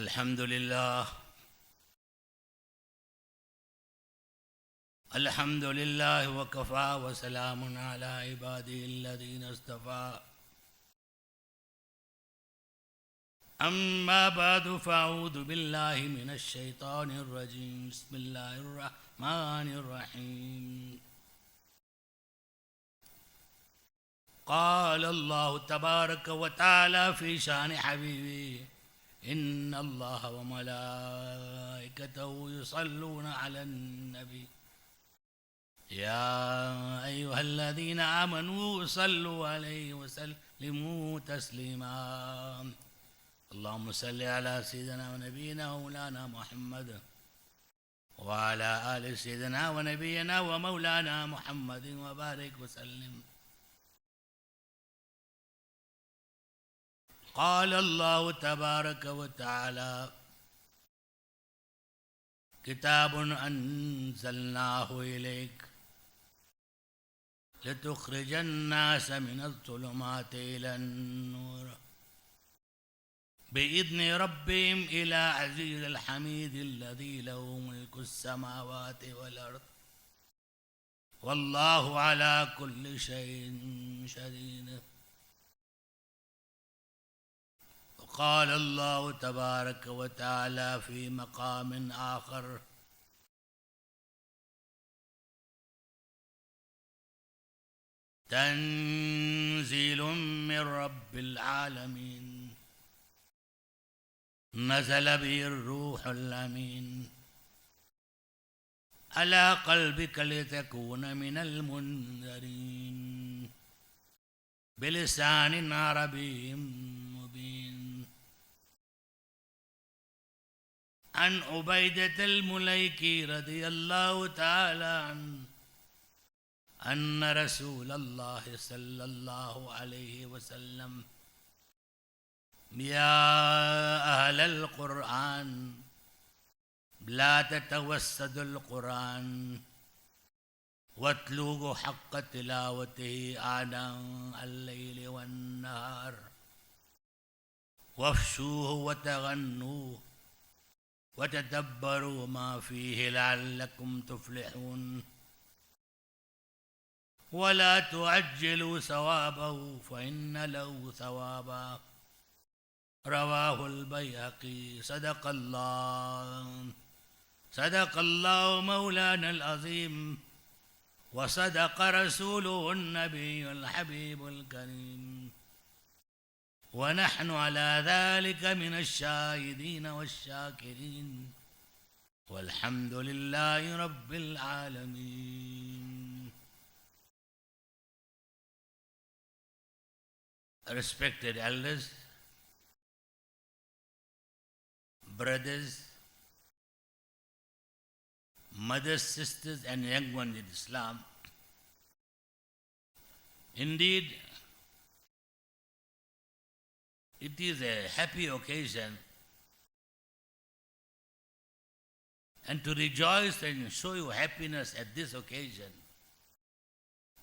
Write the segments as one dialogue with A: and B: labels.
A: الحمد لله. الحمد لله وكفى وسلام على عباده الذين اصطفى. أما بعد فأعوذ بالله من الشيطان الرجيم. بسم الله الرحمن الرحيم. قال الله تبارك وتعالى في شأن حبيبه: إن الله وملائكته يصلون على النبي يا أيها الذين آمنوا صلوا عليه وسلموا تسليما. اللهم صل على سيدنا ونبينا ومولانا محمد وعلى آل سيدنا ونبينا ومولانا محمد وبارك وسلم. قال الله تبارك وتعالى: كتاب أنزلناه إليك لتخرج الناس من الظلمات إلى النور بإذن ربهم إلى عزيز الحميد الذي له ملك السماوات والأرض والله على كل شيء شهيد. وقال الله تبارك وتعالى في مقام آخر: تنزيل من رب العالمين نزل به الروح الأمين على قلبك لتكون من المنذرين بلسان عربي مبين. عن عبيدة المليكي رضي الله تعالى عنه أن رسول الله صلى الله عليه وسلم: يا أهل القرآن لا تتوسدوا القرآن واتلوه حق تلاوته آناء الليل والنهار وافشوه وتغنوه وتدبروا ما فيه لعلكم تفلحون ولا تعجلوا ثوابه فإن له ثوابا. رواه البيهقي. صدق الله مولانا العظيم وصدق رسوله النبي الحبيب الكريم ونحن على ذلك من الشاهدين والشاكرين والحمد لله رب العالمين. Respected elders, brothers, mothers, sisters, and young ones in Islam, indeed, it is a happy occasion, and to rejoice and show you happiness at this occasion,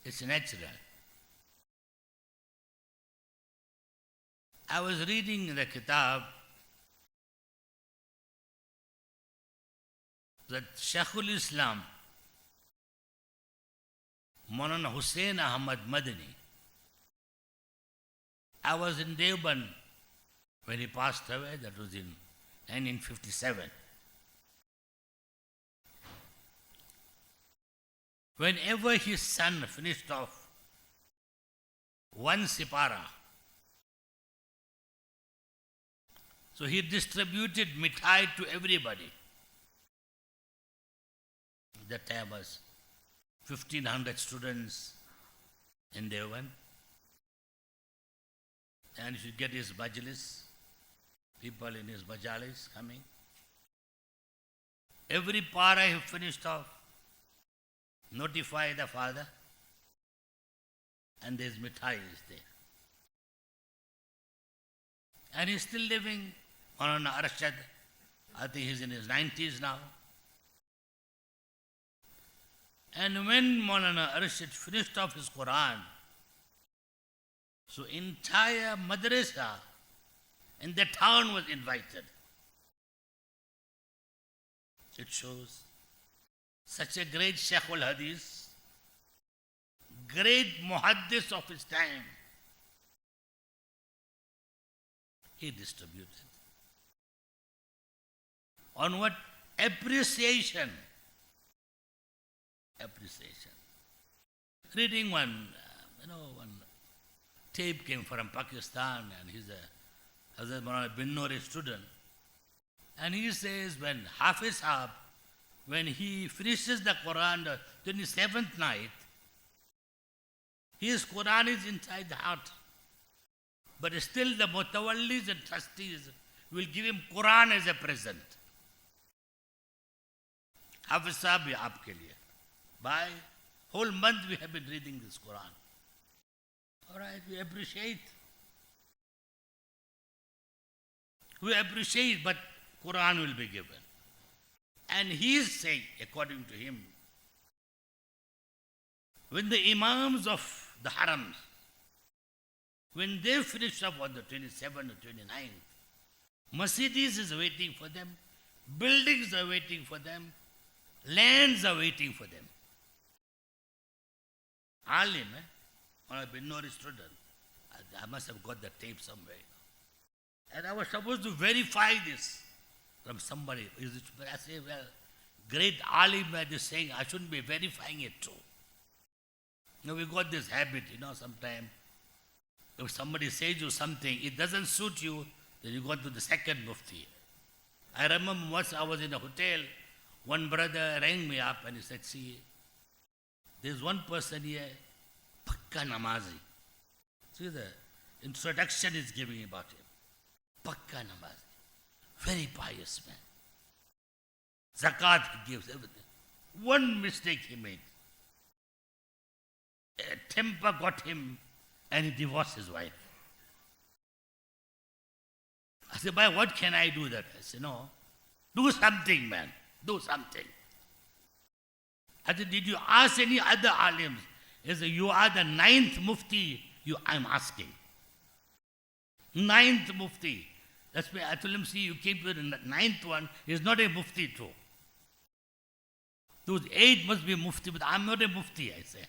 A: it's natural. I was reading the kitab that Shaykhul Islam Maulana Hussain Ahmad Madani. I was in Deoband when he passed away. That was in 1957. Whenever his son finished off one sipara, so he distributed mithai to everybody. That time was 1,500 students in Deoband. And if you get his majlis, people in his majalis coming. Every para he finished off, notify the father, and there's mithai is there. And he's still living. Maulana Arshad, I think he's in his 90s now. And when Maulana Arshad finished off his Quran, so entire madrasa in the town was invited. It shows such a great Shaykh al-Hadith, great muhaddis of his time, he distributed. On what? Appreciation. Appreciation. Reading one tape came from Pakistan, and he's a Hazrat Maulana bin Noor student. And he says when Hafiz Saab, when he finishes the Quran the 27th night, his Quran is inside the heart. But still the mutawallis and trustees will give him Quran as a present. Hafiz Saab ye aapke liye. By whole month we have been reading this Quran. All right, we appreciate. We appreciate, but Quran will be given. And he is saying, according to him, when the Imams of the Harams, when they finish up on the 27th or 29th, Masjidis is waiting for them, buildings are waiting for them, lands are waiting for them. Alim, One bin Noor student. I must have got the tape somewhere. And I was supposed to verify this from somebody. I say, well, great alim is saying I shouldn't be verifying it too. We got this habit, sometimes if somebody says you something, it doesn't suit you, then you go to the second mufti. I remember once I was in a hotel, one brother rang me up and he said, see, there's one person here, Pakka Namazi. See, the introduction is giving about him. Pakka Namazi. Very pious man. Zakat he gives, everything. One mistake he made. A temper got him and he divorced his wife. I said, "Bhai, what can I do that?" I said, "No, do something, man. Do something." I said, "Did you ask any other alims?" He said, "You are the 9th mufti I'm asking. 9th mufti. That's why I told him, see, you came to the 9th one, he's not a mufti too. Those 8 must be mufti, but I'm not a mufti," I said.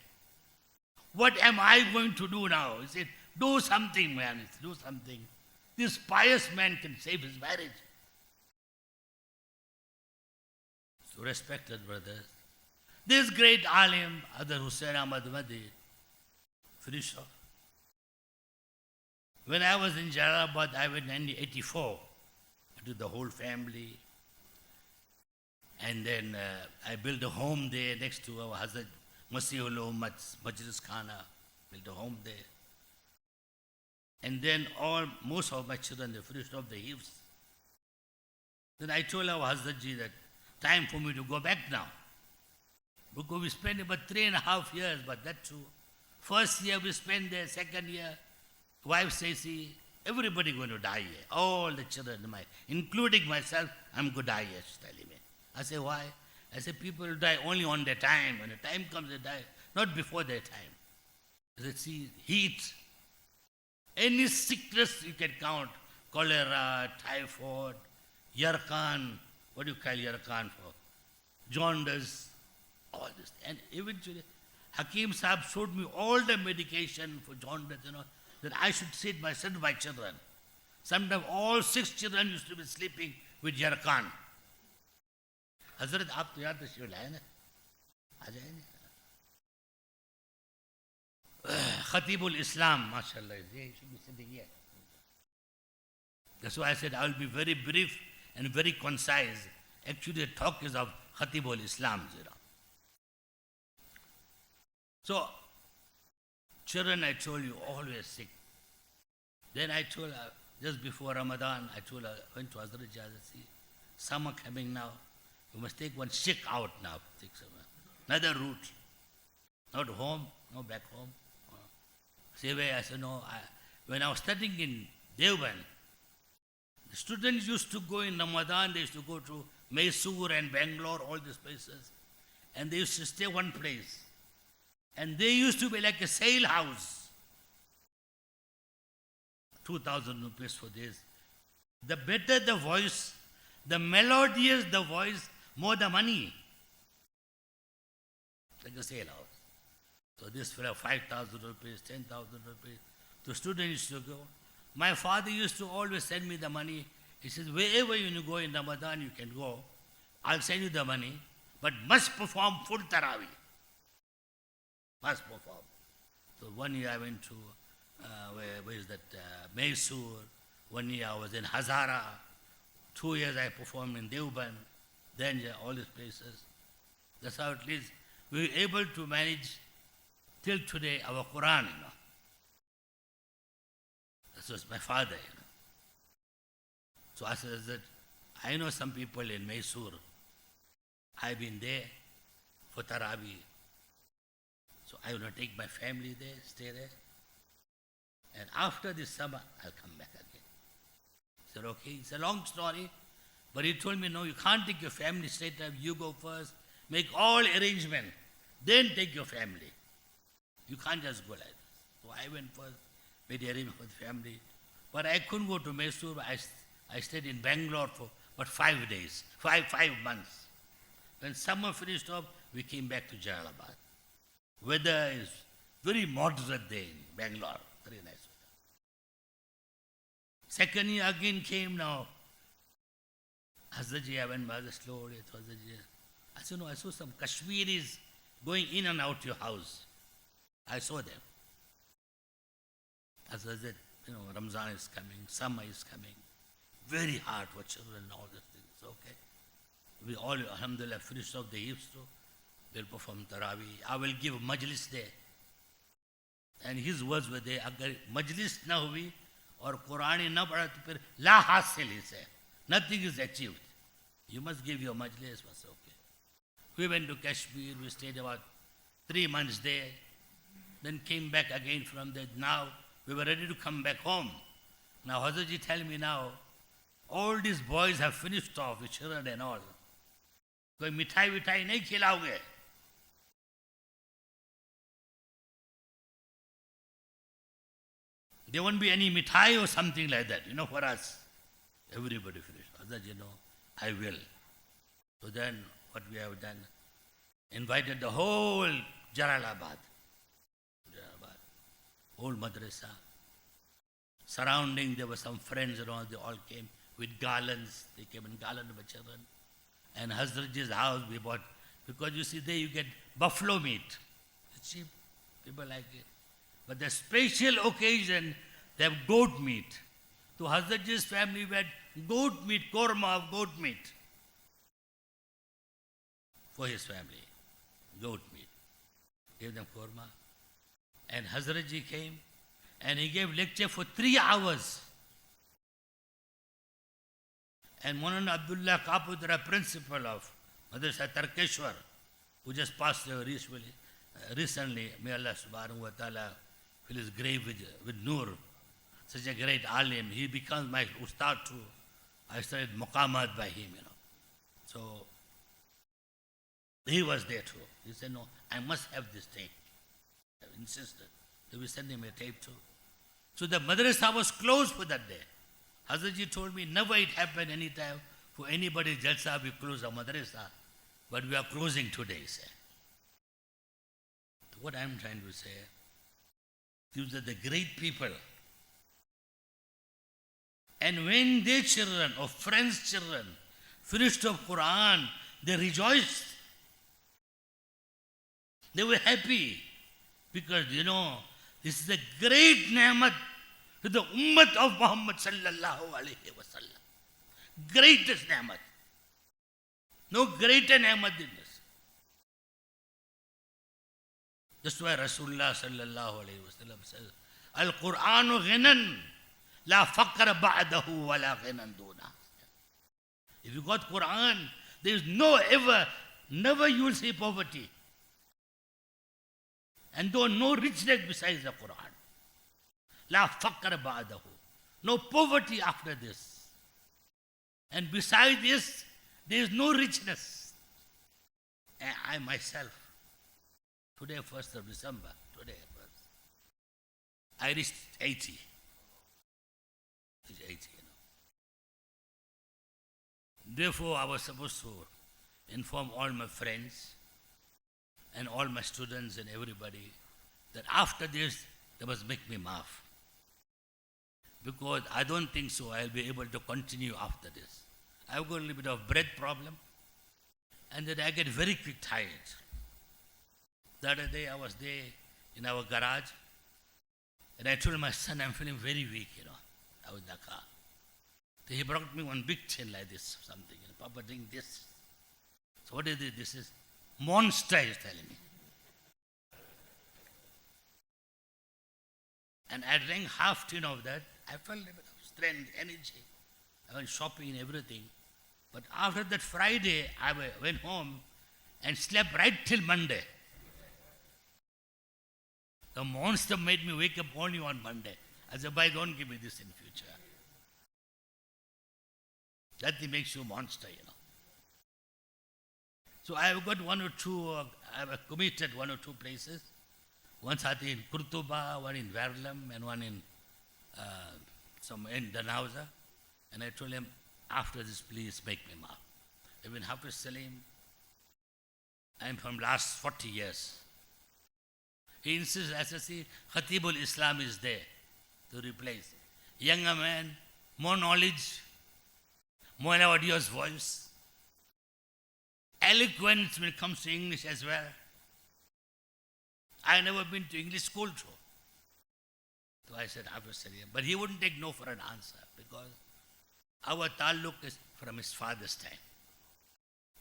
A: "What am I going to do now?" He said, "Do something, man. Do something. This pious man can save his marriage." So respected brothers, this great alim, Hadrat Hussain Ahmad Madhi, finished off. When I was in Jalalabad, I went in 1984. I took the whole family. And then I built a home there next to our Hazrat Masihul Ummat's Majlis Khana. Built a home there. And then most of my children, they finished off the hifz. Then I told our Hazratji that time for me to go back now. Because we spent about 3.5 years, but that too. First year we spent there, second year, wife says, "See, everybody going to die here. All the children, including myself, I'm going to die here," she's telling me. I say, "Why?" I say, "People die only on their time. When the time comes, they die, not before their time." I said, "See, heat, any sickness you can count, cholera, typhoid, yarkan, what do you call yarkan for? Jaundice, all this." And eventually, Hakim Sahib showed me all the medication for jaundice, that I should sit myself, my children. Sometimes all 6 children used to be sleeping with yarkan. Hazrat, aap to yaad tashreef laaye na? Aa jaye na? Khatibul Islam, mashallah, he should be sitting here. That's why I said I will be very brief and very concise. Actually, the talk is of Khatibul Islam. So, children, I told you, always sick. Then I told her, just before Ramadan, I told her, I went to Hazrat Jazza, see, summer coming now, you must take one sick out now. Take another route. Not home, no back home. Say where? I said, no. When I was studying in Deoband, the students used to go in Ramadan, they used to go to Mysore and Bangalore, all these places. And they used to stay one place. And they used to be like a sale house. 2,000 rupees for this. The better the voice, the melodious the voice, more the money. Like a sale house. So this for 5,000 rupees, 10,000 rupees. The student used to go. My father used to always send me the money. He says, wherever you go in Ramadan, you can go. I'll send you the money, but must perform full Taraweeh. Must perform. So 1 year I went to, where is that, Mysore. 1 year I was in Hazara. 2 years I performed in Deoband. Then all these places. That's how at least we were able to manage till today our Quran, This was my father, So I said that I know some people in Mysore. I've been there for Taraweeh. So I will take my family there, stay there. And after this summer, I'll come back again. I said, okay, it's a long story. But he told me, no, you can't take your family straight up. You go first. Make all arrangement. Then take your family. You can't just go like this. So I went first, made arrangement for the family. But I couldn't go to Mysore. I stayed in Bangalore for about 5 days, 5 months. When summer finished up, we came back to Jalalabad. Weather is very moderate there in Bangalore. Very nice weather. Second year again came now. Hazratji, I went by the slowly. I said, no, I saw some Kashmiris going in and out your house. I saw them. As I said, Ramzan is coming, summer is coming. Very hard for children and all these things. Okay. We all, alhamdulillah, finished off the Eves too. We'll perform Taraweeh. I will give majlis there. And his words were there, agar majlis na hui or Qur'an na padha to phir la hasil is hai. Nothing is achieved. You must give your majlis. Was okay. We went to Kashmir. We stayed about 3 months there. Then came back again from there. Now we were ready to come back home. Now Hazratji tell me now, all these boys have finished off with children and all. Koi mithai nahi khilaoge. There won't be any mithai or something like that, for us. Everybody finished. Hazratji, I will. So then what we have done, invited the whole Jalalabad, whole madrasa. Surrounding, there were some friends and all, they all came with garlands. They came in garland of children. And Hazratji's house we bought, because you see there you get buffalo meat. It's cheap, people like it. But the special occasion, they have goat meat. To Hazratji's family we had goat meat, korma of goat meat. For his family, goat meat. Gave them korma. And Hazratji came and he gave lecture for 3 hours. And Maulana Abdullah Kapudra, principal of Madrasa Tarkeshwar, who just passed away recently, may Allah subhanahu wa ta'ala fill his grave with nur, such a great alim. He becomes my ustad too. I studied Muqamat by him, So he was there too. He said, no, I must have this tape. I insisted. So we sent him a tape too. So the madrasa was closed for that day. Hazratji told me, never it happened any time for anybody's jalsa, we close our madrasa. But we are closing today, he said. What I am trying to say, these are the great people. And when their children or friends' children finished of Quran, they rejoiced. They were happy. Because, this is a great ni'mat to the ummah of Muhammad sallallahu alayhi wa sallam. Greatest ni'mat. No greater ni'mat than this. That's why Rasulullah sallallahu alayhi wa sallam says, Al-Qur'anu ghinan, la faqra ba'dahu wa la ghinan duna. If you got Quran, there is never you will see poverty. And no richness besides the Quran. La faqr ba'dahu. No poverty after this. And besides this, there is no richness. And I myself, today 1st of December, I reached 80. Therefore, I was supposed to inform all my friends and all my students and everybody that after this, they must make me maaf. Because I don't think so I'll be able to continue after this. I've got a little bit of breath problem, and then I get very quick tired. The other day I was there in our garage, and I told my son, I'm feeling very weak, I was in the car. So he brought me one big tin like this, something, Papa drink this. So what is this? This is Monster, he's telling me. And I drank half tin of that. I felt a bit of strength, energy. I went shopping and everything. But after that Friday, I went home and slept right till Monday. The Monster made me wake up only on Monday. I said, "Bhai, don't give me this in future." That thing makes you Monster, So I have got one or two, I have committed one or two places. One in Kurtuba, one in Verulam, and one in Danauza. And I told him, after this, please make me maaf. Even Hafiz Salim, I'm from last 40 years. He insists, as I see, Khatibul Islam is there to replace. Younger man, more knowledge, more melodious voice, eloquence when it comes to English as well. I never been to English school too. So I said, Hafiz Salim. But he wouldn't take no for an answer because our taluk is from his father's time.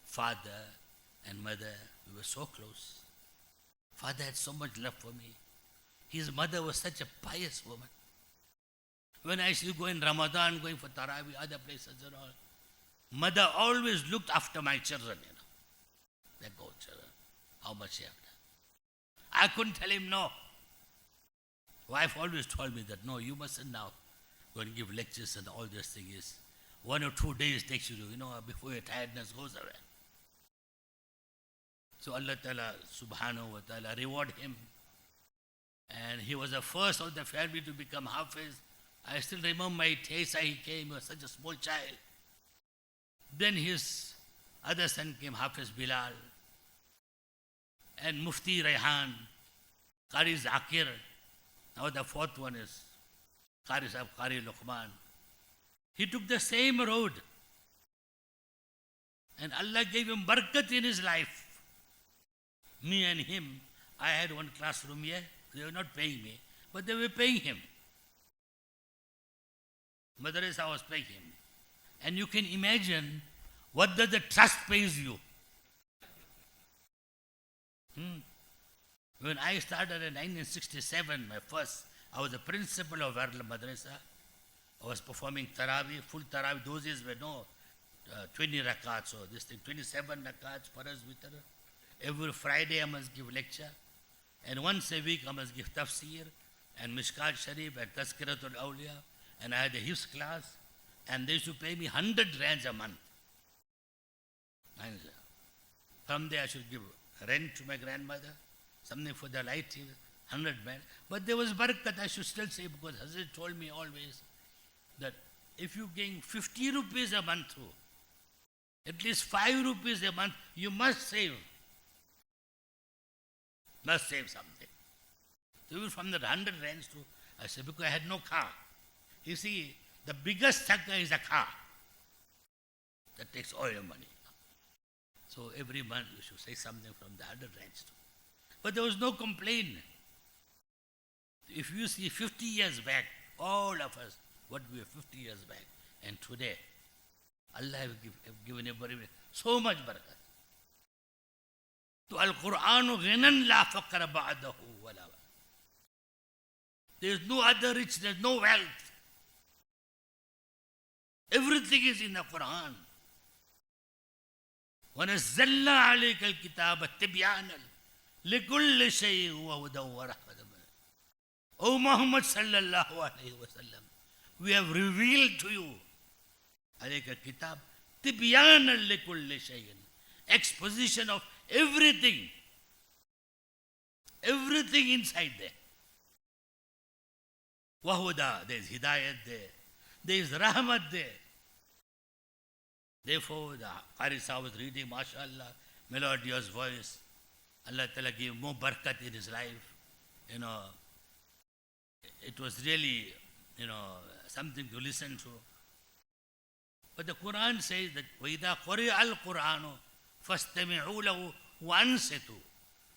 A: Father and mother, we were so close. Father had so much love for me. His mother was such a pious woman. When I used to go in Ramadan, going for Taraweeh, other places and all, mother always looked after my children, They go, children, how much you have done. I couldn't tell him no. Wife always told me that, no, you mustn't now go and give lectures and all this thing is 1 or 2 days takes you to, before your tiredness goes away. So Allah Ta'ala subhanahu wa ta'ala reward him. And he was the first of the family to become Hafiz. I still remember my taste, he came, he was such a small child. Then his other son came, Hafiz Bilal. And Mufti Rayhan, Qari Zakir. Now the fourth one is Qari Luqman. He took the same road. And Allah gave him barakat in his life. Me and him, I had one classroom here. They were not paying me, but they were paying him. Madrasa was paying him. And you can imagine what does the trust pays you. When I started in 1967, I was the principal of Verulam Madrasa. I was performing Taraweeh, full Taraweeh. Those days were no 20 rakats or this thing, 27 rakats for us with her. Every Friday I must give lecture. And once a week I must give tafsir and Mishkat Sharif and Tazkiratul Awliya. And I had a hifz class. And they used to pay me 100 rands a month. From there I should give rent to my grandmother, something for the light, 100 men. But there was barakat, I should still say, because Hazrat told me always that if you gain 50 rupees a month through, at least 5 rupees a month, you must save. Must save something. So even from that 100 rands to, I said, because I had no car. You see, the biggest sucker is a car. That takes all your money. So every month you should say something from the 100 rands too. But there was no complaint. If you see 50 years back, all of us, what we were 50 years back, and today, Allah have given everybody so much barakat. So Al-Qur'anu ghinan la faqra ba'dahu wala. There is no other rich, there is no wealth. Everything is in the Qur'an. وَنَزَّلْنَا عَلَيْكَ الْكِتَابَ تِبْيَانًا لِكُلِّ شَيْءٍ وَهُدًى وَرَحْمَةً. O Muhammad sallallahu alayhi wa sallam, we have revealed to you عَلَيْكَ الْكِتَابَ تِبْيَانًا لِكُلِّ شَيْءٍ. Exposition of everything. Everything inside there. Wahuda, there is hidayat there. There is rahmat there. Therefore, the Qari Sahib was reading, mashallah, melodious voice. Allah Ta'ala gave more barakat in his life. You know, it was really, something to listen to. But the Quran says that وَإِذَا قُرِئَ الْقُرْآنُ فَاسْتَمِعُوا لَهُ وَأَنصِتُوا.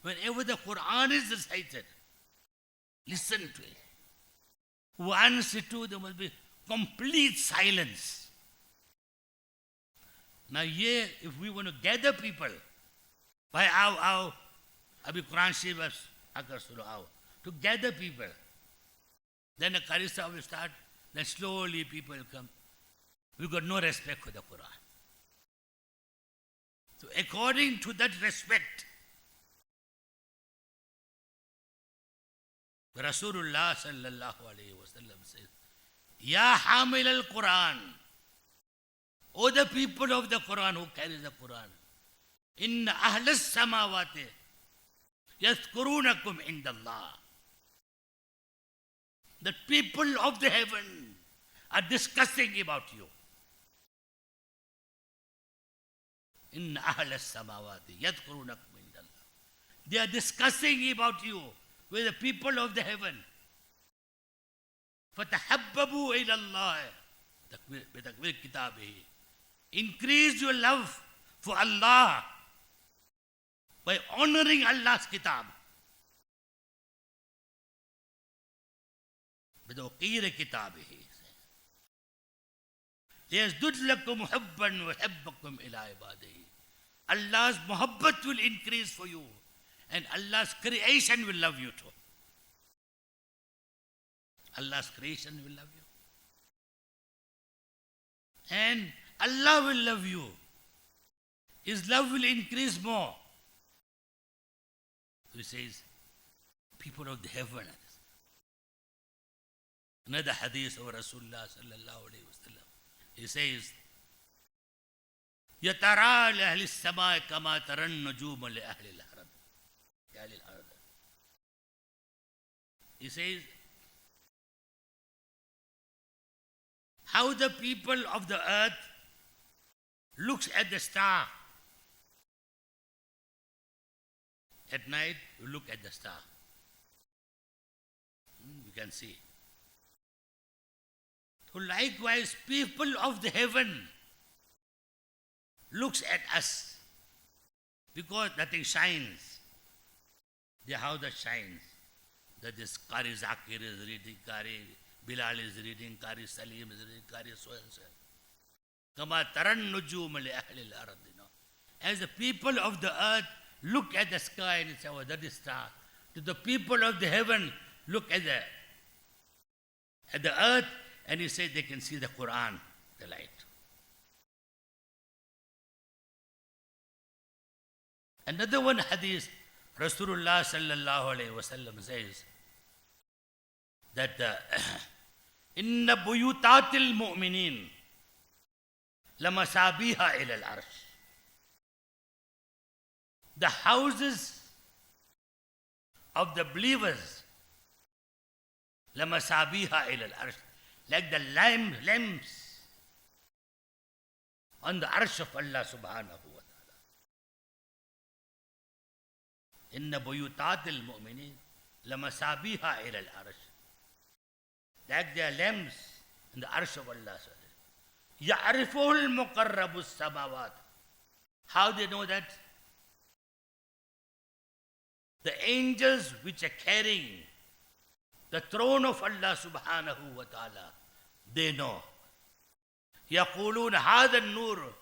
A: Whenever the Quran is recited, listen to it. وَأَنصِتُوا, there must be complete silence. Now here, if we want to gather people, by our Abhi Quran Sharif Akar Surah, to gather people, then the Qari Sahib will start, then slowly people will come. We got no respect for the Quran. So according to that respect, Rasulullah sallallahu alayhi wa sallam says, Ya hamil al-Quran, O the people of the Quran who carry the Quran, Inna ahlas samawati yadhkurunakum indallah. The people of the heaven are discussing about you. Inna ahlas samawati yadhkurunakum indallah. They are discussing about you with the people of the heaven. فَتَحَبَّبُوا إِلَى اللَّهِ بِتَكْوِيرِ كِتَابِهِ. Increase your love for Allah by honoring Allah's kitab. بِتَوْقِيرِ كِتَابِهِ. لِيَزْدُدْ لَكُمْ حُبًّا وَحِبَّكُمْ إِلَىٰ عِبَادِهِ. Allah's muhabbat will increase for you, and Allah's creation will love you too. Allah's creation will love you. And Allah will love you. His love will increase more. So he says, people of the heaven. Another hadith of Rasulullah sallallahu alayhi wa sallam. He says, يَتَرَى لِأَهْلِ السَّمَاءِ كَمَا تَرَى النُّجُومَ لِأَهْلِ الْأَرْضِ. He says, how the people of the earth looks at the star. At night, you look at the star. You can see. So likewise, people of the heaven looks at us because nothing shines. The house that shines. That this Qari Zakir is reading, Qari Bilal is reading, Qari Salim is reading, Qari so and so. Kama taran nujum li ahli al-ard. As the people of the earth look at the sky and say, oh, that is star. To the people of the heaven look at the earth and he said they can see the Quran, the light. Another one hadith, Rasulullah sallallahu alayhi wa sallam says that inna buyutatil mu'minin lamasabiha ila al-arsh. The houses of the believers lamasabiha ila al-arsh, like the lamps on the arsh of Allah subhanahu wa ta'ala. Inna buyutatil mu'minin lamasabiha ila al-arsh, like their lamps in the arsh of Allah. Ya'rifuhu al-muqarrabu as-samawat. How they know that? The angels which are carrying the throne of Allah subhanahu wa ta'ala, they know. يقولون هذا النور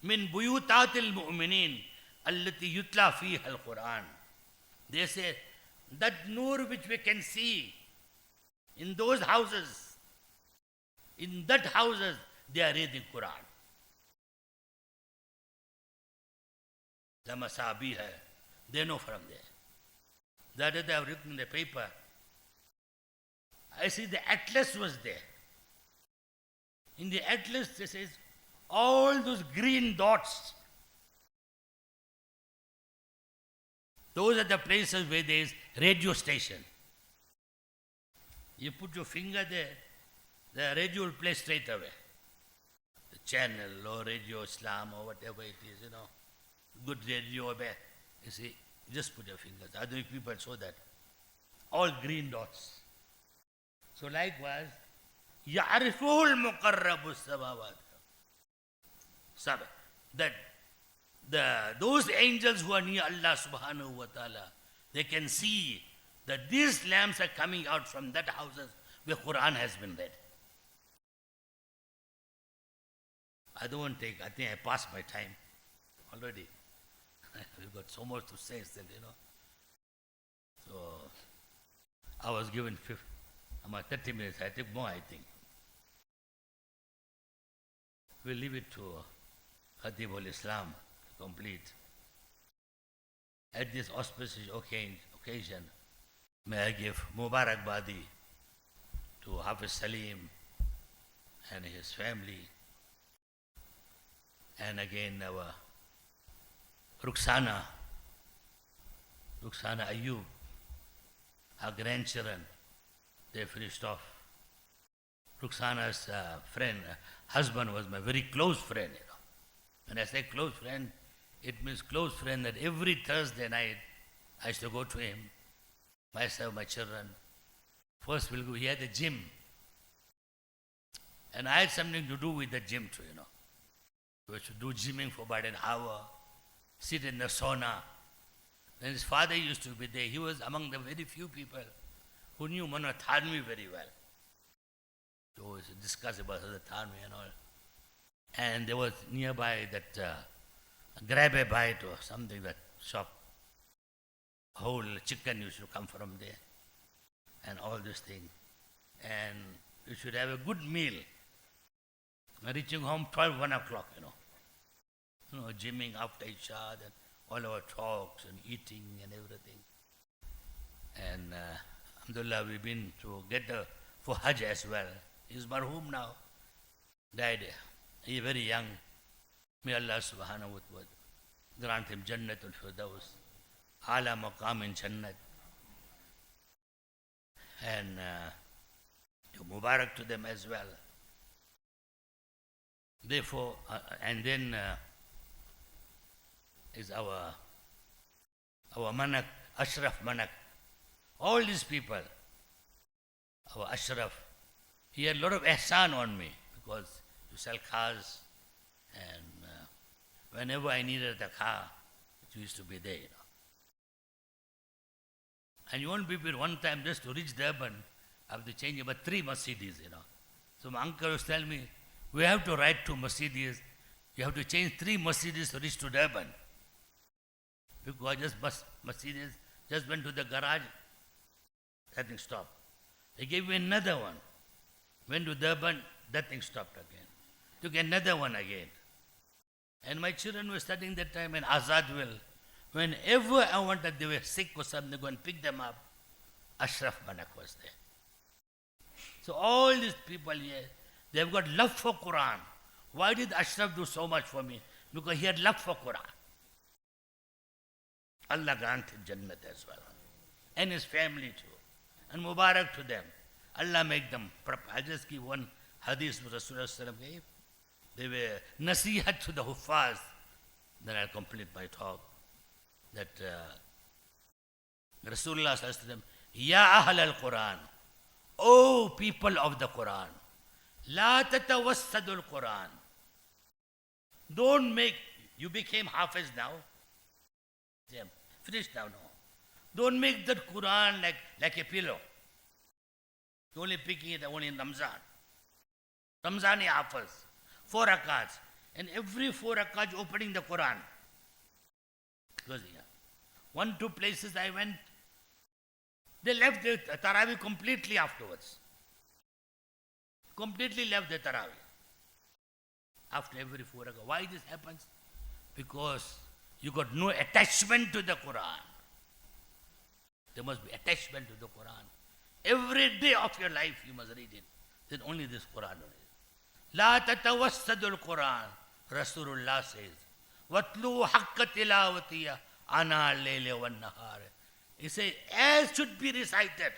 A: من بيوتات المؤمنين التي يتلى فيها القرآن. They say, that nur which we can see in those houses, in that houses, they are reading Quran. The Masabi hai, they know from there. That is, they have written in the paper. I see the atlas was there. In the atlas, it says, all those green dots, those are the places where there is radio station. You put your finger there, the radio will play straight away. The channel or Radio Islam or whatever it is, good radio or bad. You see, just put your fingers. Other people show that. All green dots. So likewise, يَعْرِفُهُ الْمُقَرَّبُ السَّمَاوَاتِ. That those angels who are near Allah subhanahu wa ta'ala, they can see that these lamps are coming out from that houses where Quran has been read. I think I passed my time already. We've got so much to say still, So, I was given 30 minutes. I took more, I think. We'll leave it to Khatibul Islam to complete. At this auspicious occasion, may I give Mubarakbadi to Hafiz Salim and his family, and again our Rukhsana Ayub, our grandchildren, they finished off. Rukhsana's husband was my very close friend, When I say close friend, it means close friend that every Thursday night I used to go to him, myself, my children. First we'll go, he had a gym. And I had something to do with the gym too, We used to do gymming for about an hour, sit in the sauna. Then his father used to be there. He was among the very few people who knew Mana Thanvi very well. So we used to discuss about the Thanvi and all. And there was nearby that Grab a Bite or something, that shop. Whole chicken used to come from there. And all this thing. And you should have a good meal. Reaching home 12, 1 o'clock, gymming after Isha, and all our talks and eating and everything. And alhamdulillah, we've been to get for Hajj as well. He's marhum now, died. He's very young. May Allah subhanahu wa ta'ala grant him Jannatul Firdaus, Ala Maqam in Jannat. And Mubarak to them as well. Therefore, and then is our Manak, Ashraf Manak. All these people, our Ashraf, he had a lot of ihsan on me because you sell cars, and whenever I needed a car, it used to be there, And you won't be with one time just to reach Durban, I have to change about 3 Mercedes, So my uncle was telling me, we have to ride to Mercedes. You have to change 3 Mercedes to reach to Durban. Because Mercedes just went to the garage, that thing stopped. They gave me another one. Went to Durban, that thing stopped again. Took another one again. And my children were studying that time in Azadville. Whenever I wanted, they were sick or something, go and pick them up. Ashraf Manak was there. So all these people here, they've got love for Quran. Why did Ashraf do so much for me? Because he had love for Quran. Allah granted Jannat as well. And his family too. And Mubarak to them. Allah make them proper. I'll just give one hadith Rasulullah gave. They were nasihat to the Huffaz. Then I'll complete my talk. That Rasulullah says to them, Ya Ahl al-Quran, O people of the Quran, La tatawassadul Quran. Don't make, you became Hafiz now. Yeah, finished now, no. Don't make that Quran like a pillow. You're only picking it only in Ramzan. Ramzani Hafiz, 4 rakats. And every 4 rakats opening the Quran. Because 1, 2 places I went, they left the Taraweeh completely afterwards. Completely left the Taraweeh. After every 4 rakats. Why this happens? Because you got no attachment to the Quran. There must be attachment to the Quran. Every day of your life you must read it. Then only this Quran is. La tatawassadul Quran, Rasulullah says. Watlu haqqa tilawatiya ana al-layli wan nahar. He says, as should be recited.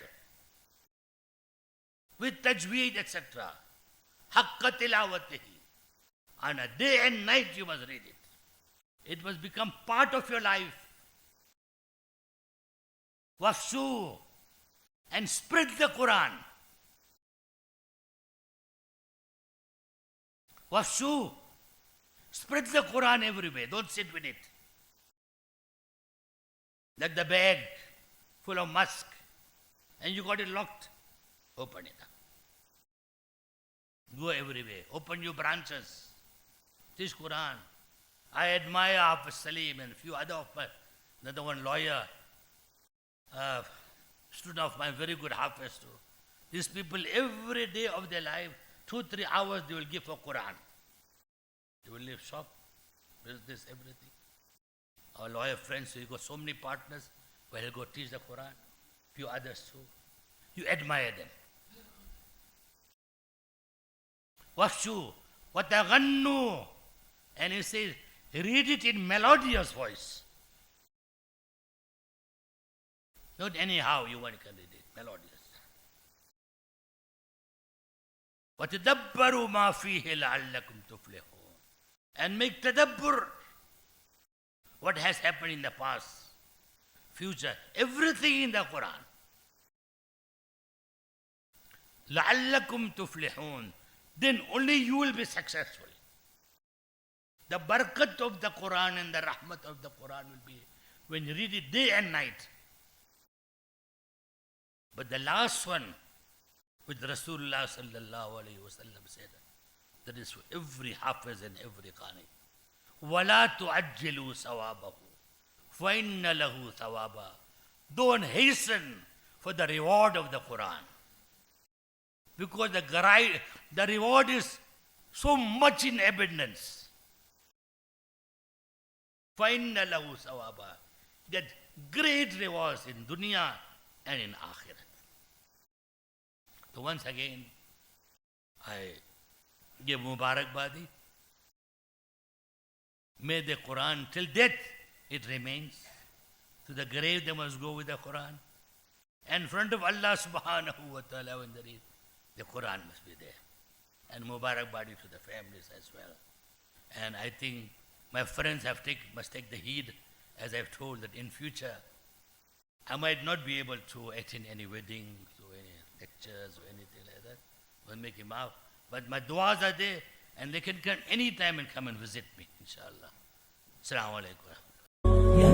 A: With tajweed, etc. Haqqa tilawatihi. On a day and night you must read it. It must become part of your life. Wafshu, and spread the Quran. Wafshu, spread the Quran everywhere. Don't sit with it. Like the bag full of musk and you got it locked. Open it up. Go everywhere. Open your branches. Teach Quran. I admire Hafiz Salim and a few other of my, another one lawyer, student of mine, very good Hafiz too. These people every day of their life, 2-3 hours they will give for Quran. They will leave shop, business, everything. Our lawyer friends, he got so many partners where he'll go teach the Quran, few others too. You admire them. Wafshu, wataghannu, and he says, read it in melodious voice. Not anyhow you want to read it, melodious. وَتَدَبَّرُوا مَا فِيهِ لَعَلَّكُمْ تُفْلِحُونَ. And make tadabbur. What has happened in the past, future, everything in the Quran. لَعَلَّكُمْ تُفْلِحُونَ. Then only you will be successful. The barakat of the Quran and the rahmat of the Quran will be when you read it day and night. But the last one, which Rasulullah sallallahu alayhi wa sallam said, that is for every hafiz and every qari. وَلَا تُعَجِّلُوا ثَوَابَهُ فَإِنَّ لَهُ ثَوَابًا. Don't hasten for the reward of the Quran. Because the reward is so much in abundance. فَإِنَّ لَهُ ثَوَابًا. That great rewards in dunya and in akhirat. So once again, I give Mubarakbadi. May the Quran, till death, it remains. To the grave they must go with the Quran. And in front of Allah subhanahu wa ta'ala when they read, the Quran must be there. And Mubarakbadi to the families as well. And I think my friends must take the heed, as I've told, that in future, I might not be able to attend any weddings or any lectures or anything like that. We'll make him out. But my du'as are there, and they can come any time and come and visit me, inshallah. Assalamu alaikum.